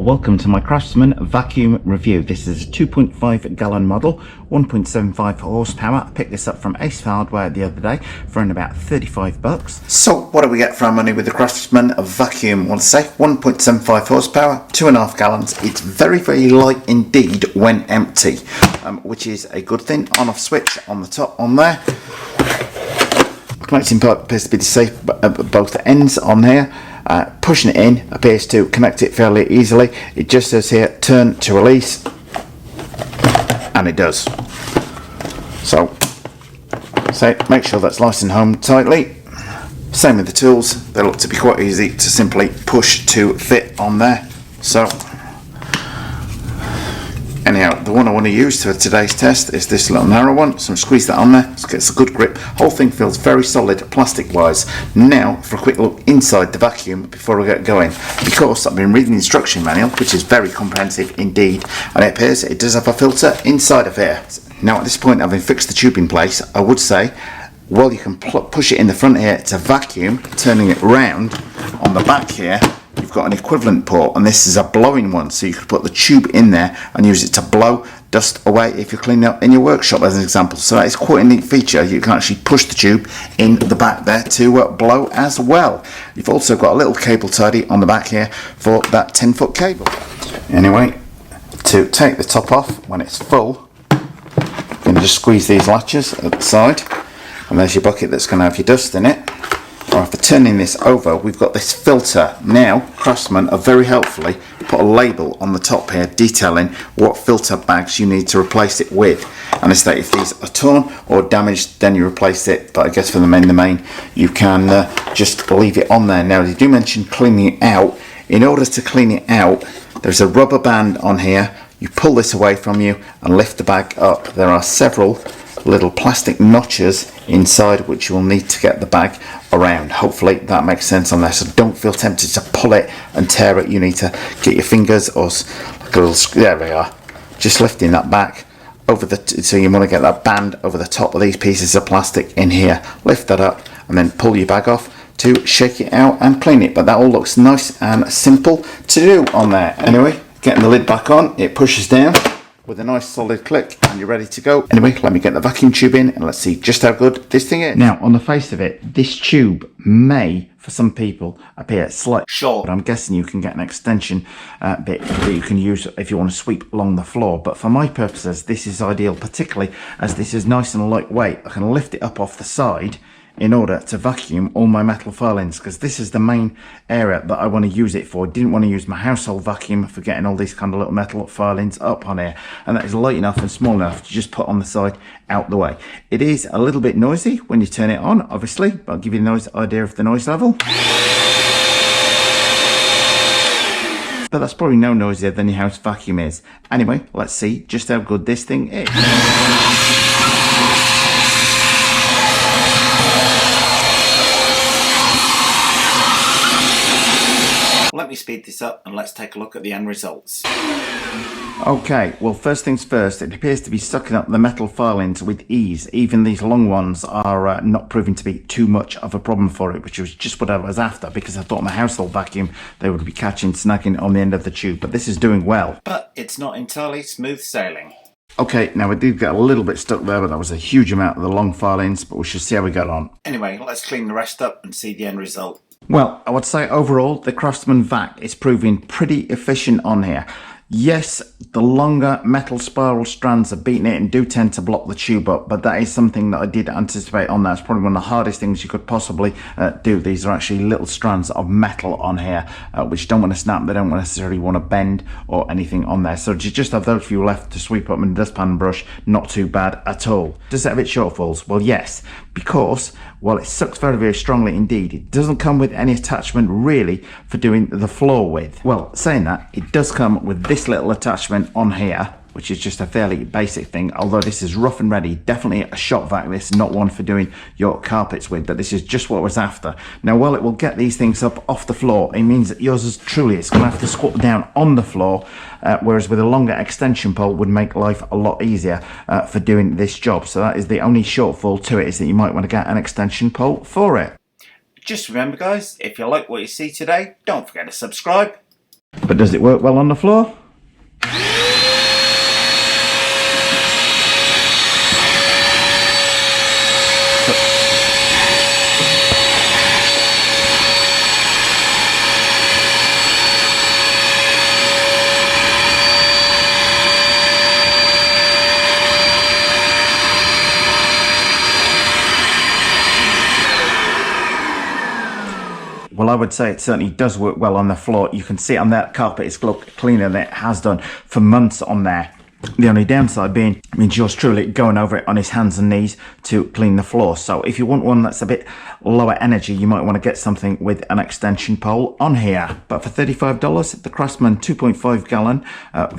Welcome to my Craftsman Vacuum review. This is a 2.5 gallon model, 1.75 horsepower. I picked this up from Ace Hardware the other day for around about 35 bucks. So what do we get for our money with the Craftsman Vacuum? I want to say 1.75 horsepower, 2.5 gallons. It's very, very light indeed when empty, which is a good thing. On off switch on the top on there. Connecting pipe appears to be the safe at both ends on here. Pushing it in appears to connect it fairly easily. It just says here turn to release, and it does. So make sure that's licensed home tightly. Same with the tools, they look to be quite easy to simply push to fit on there. So anyhow, the one I want to use for today's test is this little narrow one, so I'm squeeze that on there, so it gets a good grip. Whole thing feels very solid plastic wise. Now for a quick look inside the vacuum before I get going, because I've been reading the instruction manual, which is very comprehensive indeed, and it appears it does have a filter inside of here. Now at this point, having fixed the tube in place, I would say, well, you can push it in the front here to vacuum, turning it round on the back here. You've got an equivalent port, and this is a blowing one, so you could put the tube in there and use it to blow dust away if you're cleaning up in your workshop, as an example. So that is quite a neat feature. You can actually push the tube in the back there to blow as well. You've also got a little cable tidy on the back here for that 10-foot cable. Anyway, to take the top off when it's full, you can just squeeze these latches at the side, and there's your bucket that's going to have your dust in it. For turning this over, we've got this filter. Now Craftsman have very helpfully put a label on the top here detailing what filter bags you need to replace it with, and they state if these are torn or damaged, then you replace it. But I guess for the main you can just leave it on there. Now they do mention cleaning it out. In order to clean it out, there's a rubber band on here. You pull this away from you and lift the bag up. There are several little plastic notches inside which you will need to get the bag around. Hopefully that makes sense on there, so don't feel tempted to pull it and tear it. You need to get your fingers or like a little, there we are, just lifting that back over the, so you want to get that band over the top of these pieces of plastic in here, lift that up and then pull your bag off to shake it out and clean it. But that all looks nice and simple to do on there. Anyway, getting the lid back on, it pushes down with a nice solid click and you're ready to go. Anyway, let me get the vacuum tube in and let's see just how good this thing is. Now on the face of it, this tube may for some people appear slightly short, but I'm guessing you can get an extension bit that you can use if you want to sweep along the floor. But for my purposes, this is ideal, particularly as this is nice and lightweight. I can lift it up off the side in order to vacuum all my metal filings, because this is the main area that I want to use it for. I didn't want to use my household vacuum for getting all these kind of little metal filings up on here, and that is light enough and small enough to just put on the side out the way. It is a little bit noisy when you turn it on, obviously, but I'll give you a nice idea of the noise level. But that's probably no noisier than your house vacuum is. Anyway, let's see just how good this thing is. Let me speed this up and let's take a look at the end results. Okay, well first things first, it appears to be sucking up the metal filings with ease. Even these long ones are not proving to be too much of a problem for it, which was just what I was after, because I thought my household vacuum they would be catching, snagging on the end of the tube, but this is doing well. But it's not entirely smooth sailing. Okay, now we did get a little bit stuck there, but that was a huge amount of the long filings, but we should see how we get on. Anyway, let's clean the rest up and see the end result. Well, I would say overall, the Craftsman Vac is proving pretty efficient on here. Yes, the longer metal spiral strands are beating it and do tend to block the tube up, but that is something that I did anticipate on that. It's probably one of the hardest things you could possibly do. These are actually little strands of metal on here, which don't want to snap, they don't necessarily want to bend or anything on there. So you just have those few left to sweep up in the dustpan brush, not too bad at all. Does it have its shortfalls? Well, yes, because while it sucks very, very strongly indeed, it doesn't come with any attachment really for doing the floor with. Well, saying that, it does come with this little attachment on here, which is just a fairly basic thing, although this is rough and ready. Definitely a shop vac, this, not one for doing your carpets with, but this is just what I was after. Now, while it will get these things up off the floor, it means that yours is truly, it's gonna have to squat down on the floor, whereas with a longer extension pole would make life a lot easier for doing this job. So that is the only shortfall to it, is that you might want to get an extension pole for it. Just remember guys, if you like what you see today, don't forget to subscribe. But does it work well on the floor? Well, I would say it certainly does work well on the floor. You can see on that carpet it's cleaner than it has done for months on there. The only downside being means yours truly going over it on his hands and knees to clean the floor. So if you want one that's a bit lower energy, you might want to get something with an extension pole on here. But for $35, the Craftsman 2.5 gallon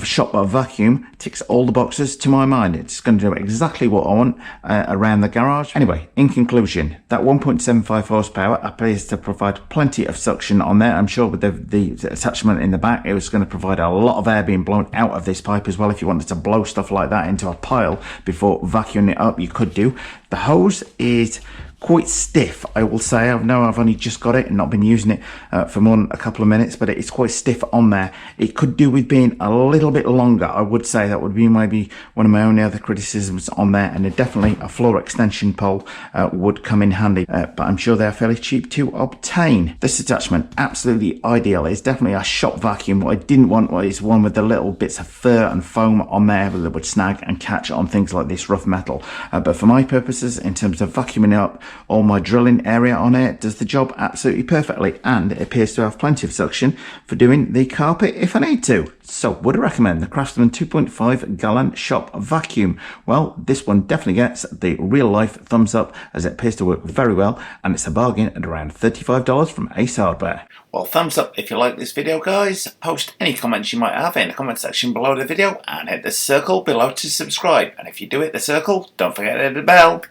shop vacuum ticks all the boxes to my mind. It's going to do exactly what I want around the garage. Anyway, in conclusion, that 1.75 horsepower appears to provide plenty of suction on there. I'm sure with the attachment in the back, it was going to provide a lot of air being blown out of this pipe as well. If you wanted to blow stuff like that into a pile before vacuuming it up, you could do. The hose is quite stiff, I will say. I know I've only just got it and not been using it for more than a couple of minutes, but it's quite stiff on there. It could do with being a little bit longer, I would say. That would be maybe one of my only other criticisms on there, and definitely a floor extension pole would come in handy, but I'm sure they're fairly cheap to obtain. This attachment, absolutely ideal. It's definitely a shop vacuum. What I didn't want was one with the little bits of fur and foam on there that would snag and catch on things like this rough metal, but for my purposes, in terms of vacuuming up all my drilling area on it, does the job absolutely perfectly, and it appears to have plenty of suction for doing the carpet if I need to. So would I recommend the Craftsman 2.5 gallon shop vacuum? Well, this one definitely gets the real life thumbs up, as it appears to work very well, and it's a bargain at around $35 from Ace Hardware. Well, thumbs up if you like this video, guys. Post any comments you might have in the comment section below the video, and hit the circle below to subscribe. And if you do hit the circle, don't forget to hit the bell.